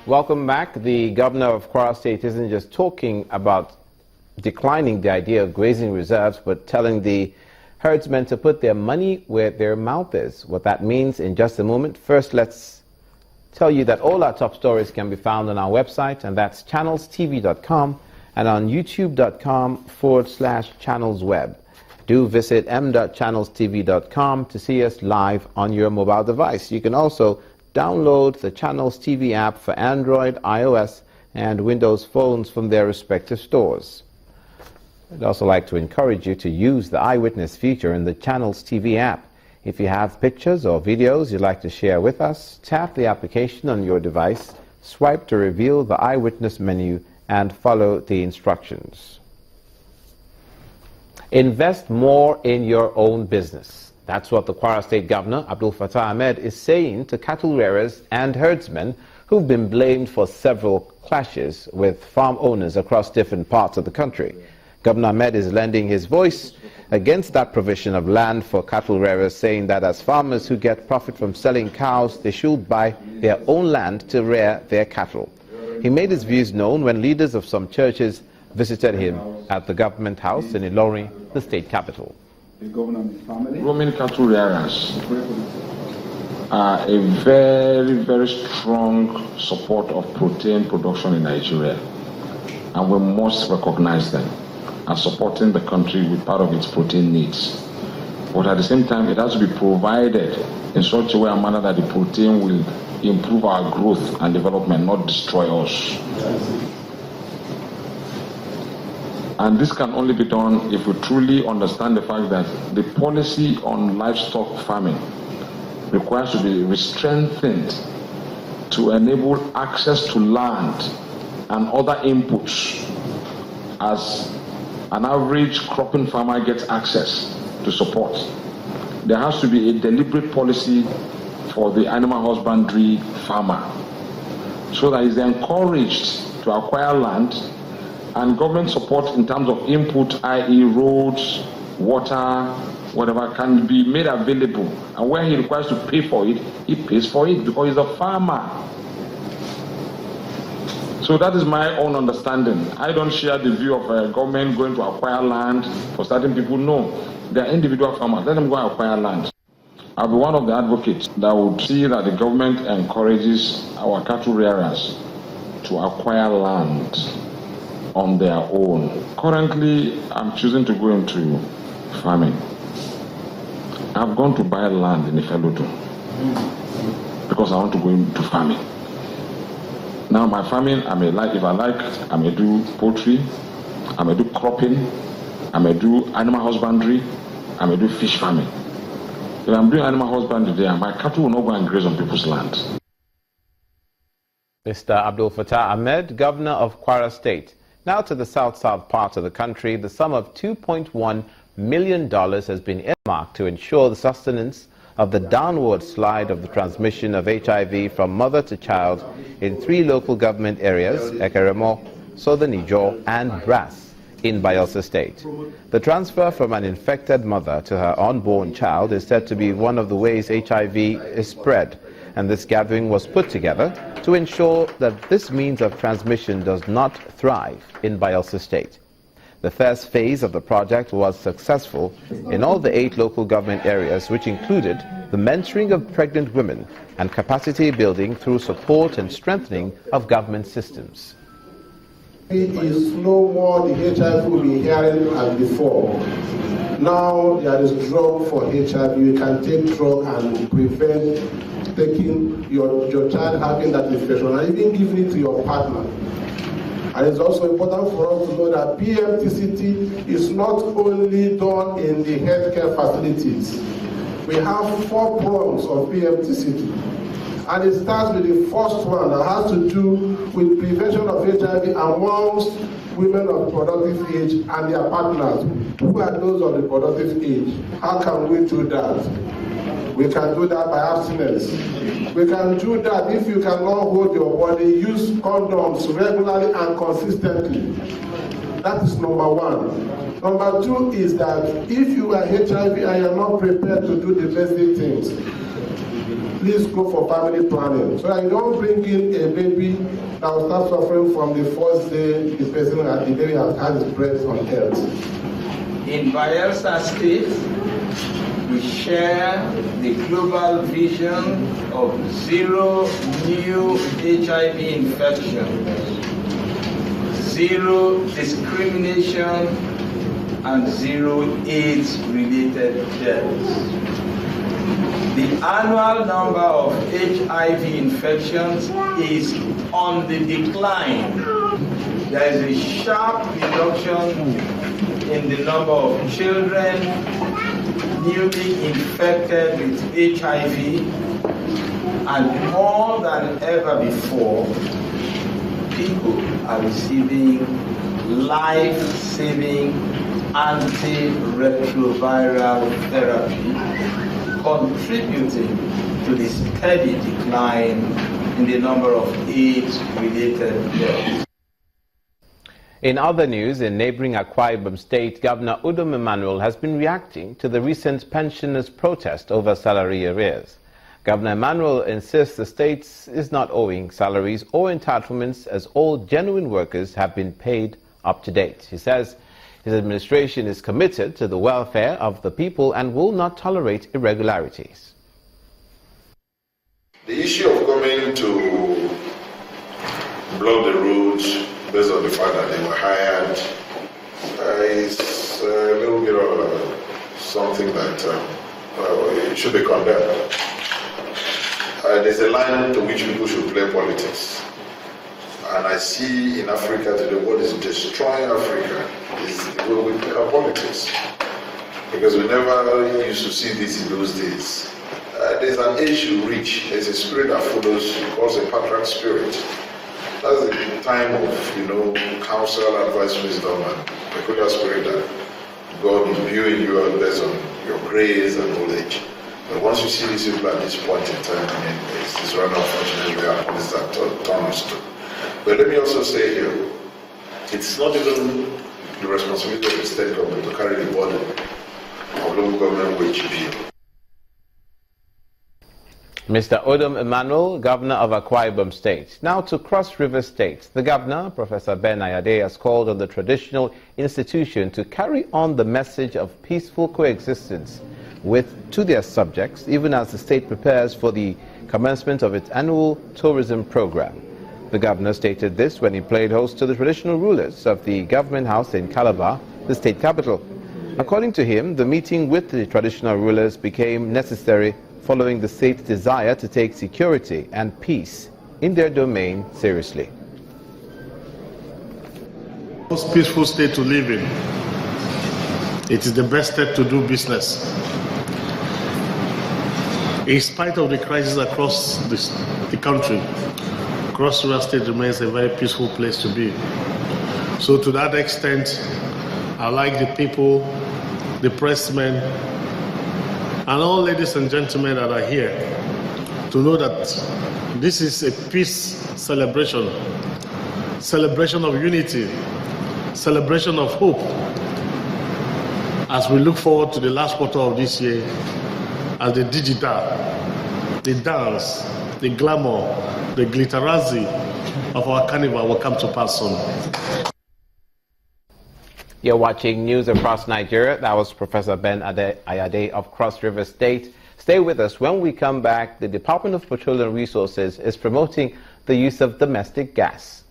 Welcome back. The governor of Kwara State isn't just talking about declining the idea of grazing reserves, but telling the herdsmen to put their money where their mouth is. What that means in just a moment. First, let's tell you that all our top stories can be found on our website, and that's channelstv.com, and on youtube.com/channelsweb. Do visit m.channelstv.com to see us live on your mobile device. You can also download the Channels TV app for Android, iOS, and Windows phones from their respective stores. I'd also like to encourage you to use the Eyewitness feature in the Channels TV app. If you have pictures or videos you'd like to share with us, tap the application on your device, swipe to reveal the Eyewitness menu, and follow the instructions. Invest more in your own business. That's what the Kwara State Governor, Abdul Fattah Ahmed, is saying to cattle rearers and herdsmen who've been blamed for several clashes with farm owners across different parts of the country. Governor Ahmed is lending his voice against that provision of land for cattle rearers, saying that as farmers who get profit from selling cows, they should buy their own land to rear their cattle. He made his views known when leaders of some churches visited him at the government house in Ilorin, the state capital. Roaming cattle rearers are a very, very strong support of protein production in Nigeria, and we must recognize them as supporting the country with part of its protein needs. But at the same time, it has to be provided in such a way and manner that the protein will improve our growth and development, not destroy us. And this can only be done if we truly understand the fact that the policy on livestock farming requires to be strengthened to enable access to land and other inputs as an average cropping farmer gets access to support. There has to be a deliberate policy for the animal husbandry farmer so that he's encouraged to acquire land, and government support in terms of input, i.e. roads, water, whatever, can be made available. And where he requires to pay for it, he pays for it because he's a farmer. So that is my own understanding. I don't share the view of government going to acquire land for certain people. No, they are individual farmers. Let them go and acquire land. I'll be one of the advocates that would see that the government encourages our cattle rearers to acquire land on their own. Currently, I'm choosing to go into farming. I've gone to buy land in Ifelodun because I want to go into farming. Now my farming, if I like, I may do poultry, I may do cropping, I may do animal husbandry, I may do fish farming. If I'm doing animal husbandry there, my cattle will not go and graze on people's land. Mr. Abdul Fattah Ahmed, Governor of Kwara State. Now to the south part of the country, the sum of $2.1 million has been earmarked to ensure the sustenance of the downward slide of the transmission of HIV from mother to child in 3 local government areas, Ekeremo, Southern Ijaw, and Brass, in Bayelsa State. The transfer from an infected mother to her unborn child is said to be one of the ways HIV is spread, and this gathering was put together to ensure that this means of transmission does not thrive in Bayelsa State. The first phase of the project was successful in all the 8 local government areas, which included the mentoring of pregnant women and capacity building through support and strengthening of government systems. It is no more the HIV we've been hearing as before. Now there is drug for HIV. You can take drug and prevent taking your child having that infection and even giving it to your partner. And it's also important for us to know that PMTCT is not only done in the healthcare facilities. We have 4 prongs of PMTCT. And it starts with the first one that has to do with prevention of HIV amongst women of productive age and their partners. Who are those of the productive age? How can we do that? We can do that by abstinence. We can do that if you cannot hold your body, use condoms regularly and consistently. That is number 1. Number 2 is that if you are HIV and you are not prepared to do the basic things, please go for family planning so that you don't bring in a baby that will start suffering from the first day the person at the baby has had his breath on earth. In Bayelsa State, we share the global vision of 0 new HIV infections, 0 discrimination, and 0 AIDS-related deaths. The annual number of HIV infections is on the decline. There is a sharp reduction in the number of children newly infected with HIV, and more than ever before, people are receiving life-saving antiretroviral therapy, contributing to the steady decline in the number of AIDS-related deaths. In other news, in neighboring Akwa Ibom State, Governor Udom Emmanuel has been reacting to the recent pensioners' protest over salary arrears. Governor Emmanuel insists the state is not owing salaries or entitlements as all genuine workers have been paid up to date. He says his administration is committed to the welfare of the people and will not tolerate irregularities. The issue of coming to block the roads based on the fact that they were hired is a little bit of something that should be condemned. There's a line to which people should play politics. And I see in Africa today what is destroying Africa is the way we play our politics. Because we never used to see this in those days. There's an age you reach, there's a spirit that follows, called a patriarch spirit. That's the time of, counsel, advice, wisdom, and peculiar spirit that God is viewing you based on your grace and knowledge. But once you see these people at this point in time, it's rather unfortunate we are this that turn us to. But let me also say here, it's not even the responsibility of the state government to carry the burden of local government wage bill. Mr. Udom Emmanuel, Governor of Akwa Ibom State. Now to Cross River State. The Governor, Professor Ben Ayade, has called on the traditional institution to carry on the message of peaceful coexistence to their subjects, even as the state prepares for the commencement of its annual tourism program. The Governor stated this when he played host to the traditional rulers of the government house in Calabar, the state capital. According to him, the meeting with the traditional rulers became necessary following the state's desire to take security and peace in their domain seriously. Most peaceful state to live in. It is the best state to do business. In spite of the crisis across the country, Cross River State remains a very peaceful place to be. So to that extent, I like the people, the pressmen, and all ladies and gentlemen that are here to know that this is a peace celebration, celebration of unity, celebration of hope. As we look forward to the last quarter of this year, as the digital, the dance, the glamour, the glitterazzi of our carnival will come to pass soon. You're watching News Across Nigeria. That was Professor Ben Ayade of Cross River State. Stay with us. When we come back, the Department of Petroleum Resources is promoting the use of domestic gas.